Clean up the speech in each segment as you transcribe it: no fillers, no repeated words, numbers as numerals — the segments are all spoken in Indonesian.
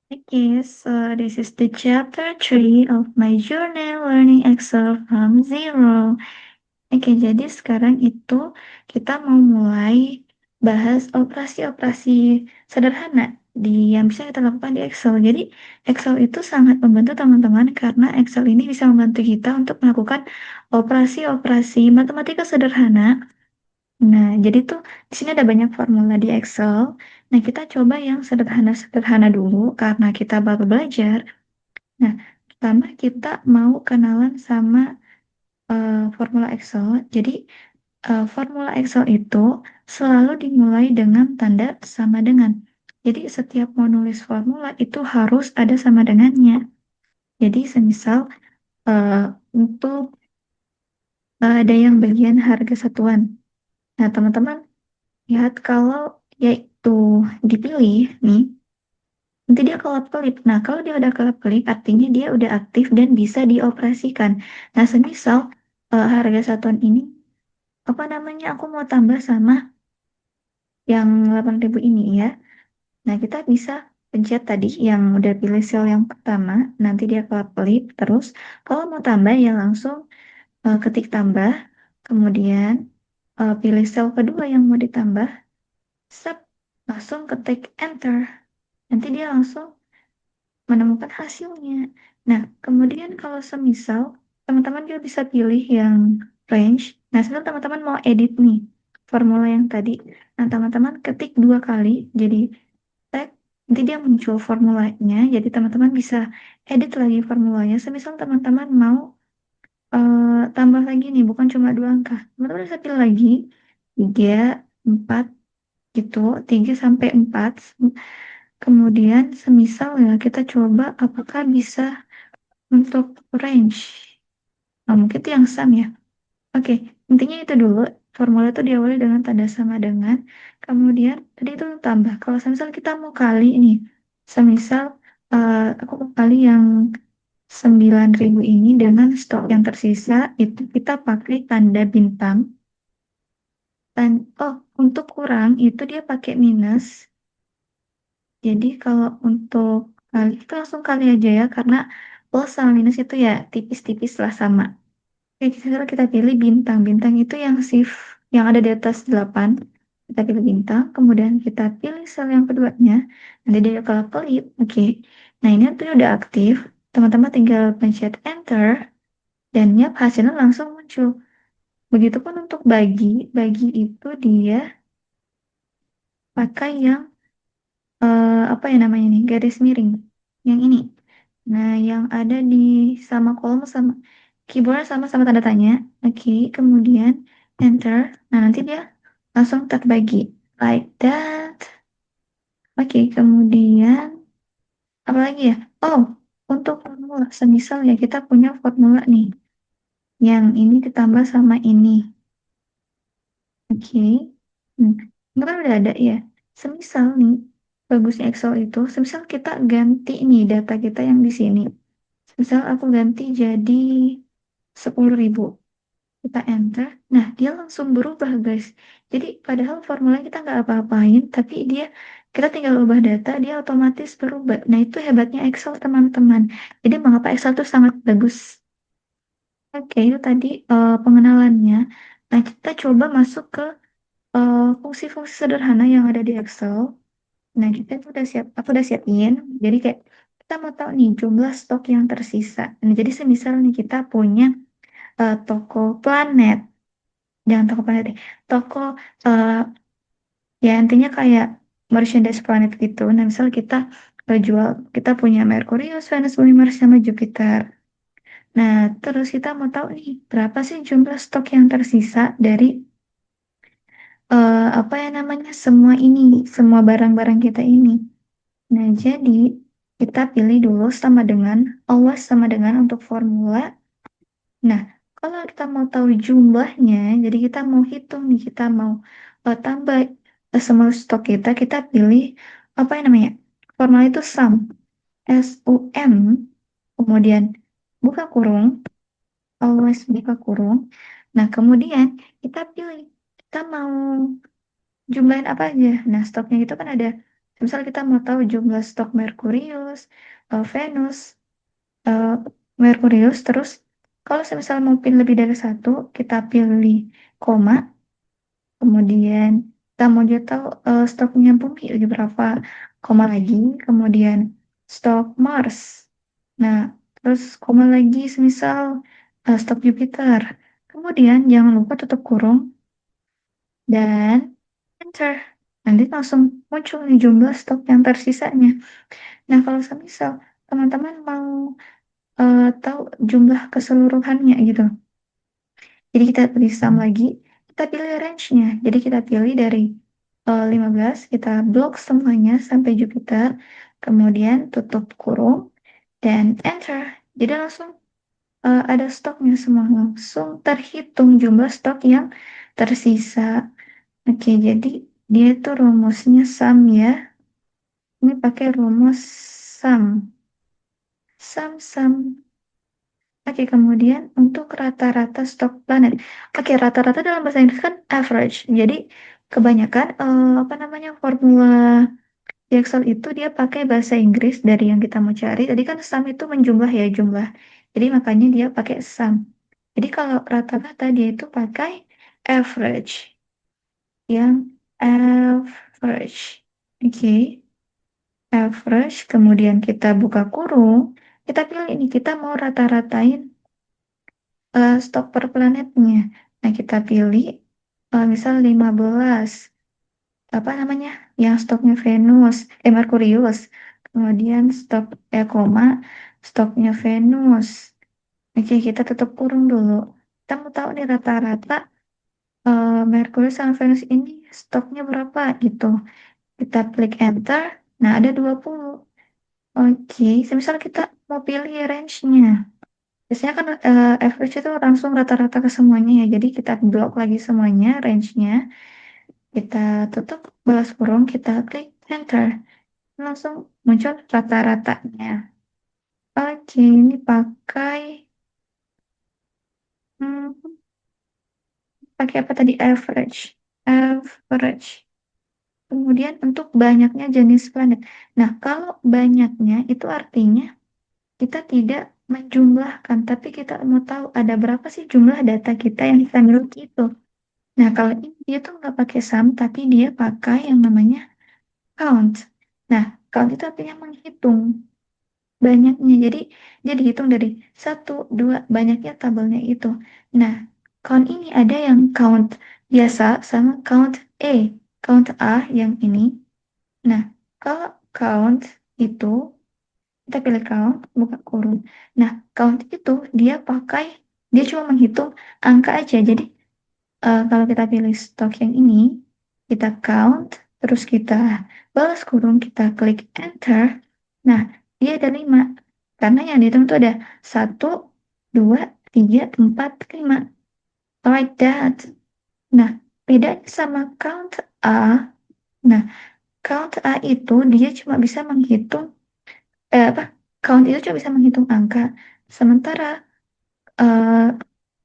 Okay, so this is the chapter 3 of my journey learning Excel from zero. Oke, jadi sekarang itu kita mau mulai bahas operasi-operasi sederhana yang bisa kita lakukan di Excel. Jadi, Excel itu sangat membantu teman-teman karena Excel ini bisa membantu kita untuk melakukan operasi-operasi matematika sederhana. Nah, jadi tuh di sini ada banyak formula di Excel. Nah, kita coba yang sederhana-sederhana dulu karena kita baru belajar. Nah, pertama kita mau kenalan sama formula Excel. Jadi, formula Excel itu selalu dimulai dengan tanda sama dengan. Jadi, setiap mau nulis formula itu harus ada sama dengannya. Jadi, semisal eh, untuk ada yang bagian harga satuan. Nah, teman-teman lihat kalau yaitu dipilih nih, nanti dia kelap-kelip. Nah, kalau dia udah kelap-kelip, artinya dia udah aktif dan bisa dioperasikan. Nah, semisal harga satuan ini, apa namanya, aku mau tambah sama yang 8.000 ini ya. Nah, kita bisa pencet tadi yang udah pilih sel yang pertama, nanti dia kelap-kelip. Terus, kalau mau tambah ya langsung ketik tambah, kemudian pilih sel kedua yang mau ditambah, set, langsung ketik enter. Nanti dia langsung menemukan hasilnya. Nah, kemudian kalau semisal teman-teman juga bisa pilih yang range. Nah, semisal teman-teman mau edit nih formula yang tadi. Nah, teman-teman ketik 2 kali, jadi tag, nanti dia muncul formulanya. Jadi teman-teman bisa edit lagi formulanya. Semisal teman-teman mau tambah lagi nih, bukan cuma 2 angka. Teman-teman bisa pilih lagi 3, 4 gitu, 3 sampai 4. Kemudian semisal ya kita coba apakah bisa untuk range. Nah, mungkin itu yang sum ya. Oke, intinya itu dulu. Formula itu diawali dengan tanda sama dengan. Kemudian tadi itu tambah. Kalau semisal kita mau kali ini. Semisal aku mau kali yang 9.000 ini dengan stok yang tersisa. Itu kita pakai tanda bintang. Oh, untuk kurang itu dia pakai minus. Jadi kalau untuk kali itu langsung kali aja ya, karena plus sama minus itu ya tipis-tipis lah sama. Oke, sekarang kita pilih bintang. Bintang itu yang shift yang ada di atas 8. Kita pilih bintang, kemudian kita pilih sel yang keduanya. Nanti dia bakal kelip. Oke. Nah, ini tuh udah aktif. Teman-teman tinggal pencet enter dan ya hasilnya langsung muncul. Begitupun untuk bagi. Bagi itu dia pakai yang apa ya namanya nih? Garis miring. Yang ini. Nah, yang ada di sama kolom sama keyboard sama tanda tanya. Oke, kemudian enter. Nah, nanti dia langsung terbagi like that. Oke, kemudian apa lagi ya? Oh, untuk formula, semisal ya kita punya formula nih. Yang ini ditambah sama ini. Oke. Ini kan udah ada ya. Semisal nih, bagusnya Excel itu, semisal kita ganti nih data kita yang di sini. Misal aku ganti jadi 10.000. Kita enter. Nah, dia langsung berubah, guys. Jadi, padahal formula kita nggak apa-apain, tapi kita tinggal ubah data, dia otomatis berubah. Nah, itu hebatnya Excel, teman-teman. Jadi, mengapa Excel itu sangat bagus? Oke, itu tadi pengenalannya. Nah, kita coba masuk ke fungsi-fungsi sederhana yang ada di Excel. Nah, kita tuh udah siap, aku udah siapin. Jadi kayak kita mau tahu nih jumlah stok yang tersisa. Nah, jadi semisal nih kita punya toko planet, jangan toko planet deh, toko eh, ya intinya kayak merchandise planet gitu. Nah, misal kita jual, kita punya Merkurius, Venus, Bumi, Mars, sama Jupiter. Nah, terus kita mau tahu nih berapa sih jumlah stok yang tersisa dari apa ya namanya semua ini, semua barang-barang kita ini. Nah, jadi kita pilih dulu sama dengan, always sama dengan untuk formula. Nah, kalau kita mau tahu jumlahnya, jadi kita mau hitung nih, kita mau tambah semua stok kita pilih apa yang namanya? Formula itu sum, SUM, kemudian buka kurung, always buka kurung. Nah, kemudian kita pilih, kita mau jumlahin apa aja. Nah, stoknya itu kan ada Misal kita mau tahu jumlah stok Merkurius, Venus, eee, Merkurius, terus kalau semisal mau pilih lebih dari satu, kita pilih koma, kemudian kita mau juga tahu, stoknya Bumi lagi berapa, koma lagi, kemudian stok Mars. Nah, terus koma lagi semisal, stok Jupiter. Kemudian jangan lupa tutup kurung dan enter. Nanti langsung muncul nih jumlah stok yang tersisanya. Nah, kalau semisal teman-teman mau, tahu jumlah keseluruhannya gitu, jadi kita pilih sum lagi, kita pilih range-nya. Jadi kita pilih dari, 15, kita blok semuanya sampai Jupiter, kemudian tutup kurung dan enter. Jadi langsung, ada stoknya semua, langsung terhitung jumlah stok yang tersisa. Oke, jadi dia itu rumusnya sum ya. Ini pakai rumus sum. Sum. Oke, kemudian untuk rata-rata stok planet. Oke, rata-rata dalam bahasa Inggris kan average. Jadi kebanyakan, apa namanya, formula di Excel itu dia pakai bahasa Inggris dari yang kita mau cari. Tadi kan sum itu menjumlah ya, jumlah. Jadi makanya dia pakai sum. Jadi kalau rata-rata dia itu pakai average. Yang average. Oke, average. Kemudian kita buka kurung. Kita pilih ini, kita mau rata-ratain stok per planetnya. Nah, kita pilih, misal 15, apa namanya, yang stoknya Venus, Merkurius. Kemudian stok, koma, stoknya Venus. Oke, kita tutup kurung dulu. Kita mau tahu nih rata-rata, Merkurius sama Venus ini stoknya berapa gitu. Kita klik enter. Nah, ada 20. Oke, semisal kita mau pilih range-nya. Biasanya kan, average itu langsung rata-rata ke semuanya ya, jadi kita blok lagi semuanya, range-nya, kita tutup balas kurung, kita klik enter, langsung muncul rata-ratanya. Oke, ini pakai, hmm, pakai apa tadi? Average. Kemudian untuk banyaknya jenis planet. Nah, kalau banyaknya itu artinya kita tidak menjumlahkan, tapi kita mau tahu ada berapa sih jumlah data kita yang kita miliki itu. Nah, kalau ini dia tuh nggak pakai sum, tapi dia pakai yang namanya count. Nah, count itu artinya menghitung banyaknya. Jadi, dia dihitung dari satu, dua, banyaknya tabelnya itu. Nah, count ini ada yang count biasa sama count A. Count A yang ini. Nah, kalau count itu, kita pilih count, buka kurung. Nah, count itu dia cuma menghitung angka aja. Jadi, kalau kita pilih stok yang ini, kita count, terus kita balas kurung, kita klik enter. Nah, dia ada 5. Karena yang dihitung itu ada 1, 2, 3, 4, 5. Like that. Nah, bedanya sama count A. Nah, count A itu dia cuma bisa menghitung, apa? Count itu cuma bisa menghitung angka. Sementara, eh,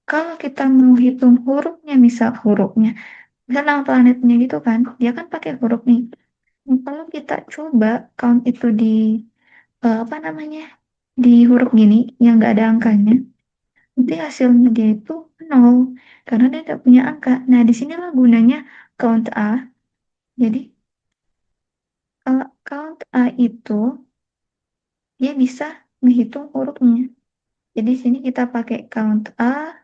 kalau kita mau hitung hurufnya, misal hurufnya, misal nama planetnya gitu kan, dia kan pakai huruf nih. Kalau kita coba count itu di, apa namanya, di huruf gini, yang nggak ada angkanya, nanti hasilnya dia itu nol, karena dia nggak punya angka. Nah, disinilah gunanya count A. Jadi, kalau count A itu, dia bisa menghitung hurufnya. Jadi, sini kita pakai count A,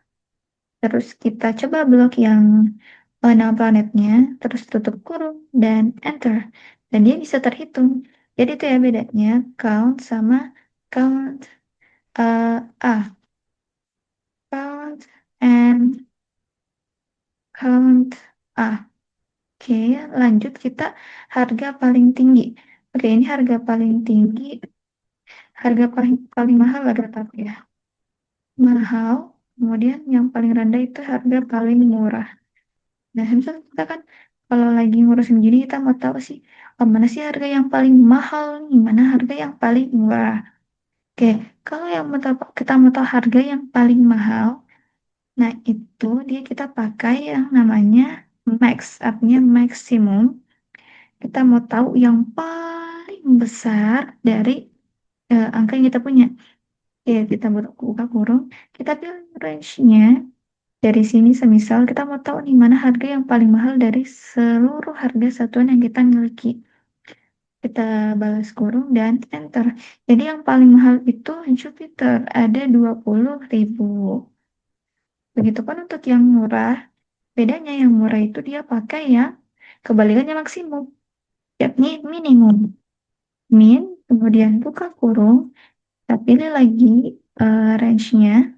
terus kita coba blok yang, nama planetnya, terus tutup kurung, dan enter. Dan dia bisa terhitung. Jadi itu ya bedanya count sama count, A. Count and count A. Oke, lanjut kita harga paling tinggi. Oke, ini harga paling tinggi, harga paling paling mahal harga apa ya? Mahal, kemudian yang paling rendah itu harga paling murah. Nah, misalnya kita kan kalau lagi ngurusin gini kita mau tahu sih, mana sih harga yang paling mahal nih, mana harga yang paling murah. Oke, kalau yang kita mau tahu harga yang paling mahal, nah itu dia kita pakai yang namanya max, artinya maksimum. Kita mau tahu yang besar dari angka yang kita punya. Ya, kita buka kurung, kita pilih range-nya. Dari sini semisal kita mau tahu nih mana harga yang paling mahal dari seluruh harga satuan yang kita miliki. Kita balas kurung dan enter. Jadi yang paling mahal itu Jupiter, ada 20.000. Begitupun untuk yang murah, bedanya yang murah itu dia pakai yang kebalikannya maksimum, yakni minimum. Min, kemudian buka kurung, kita pilih lagi range-nya,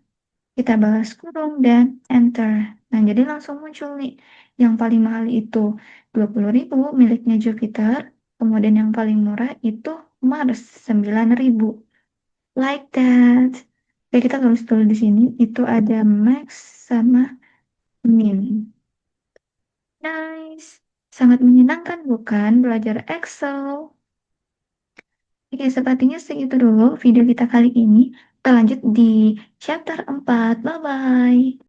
kita balas kurung dan enter. Nah, jadi langsung muncul nih. Yang paling mahal itu 20.000 miliknya Jupiter, kemudian yang paling murah itu Mars 9.000. Like that. Oke, kita tulis dulu di sini. Itu ada max sama min. Nice. Sangat menyenangkan bukan belajar Excel? Oke, sepertinya segitu dulu video kita kali ini. Kita lanjut di chapter 4. Bye-bye.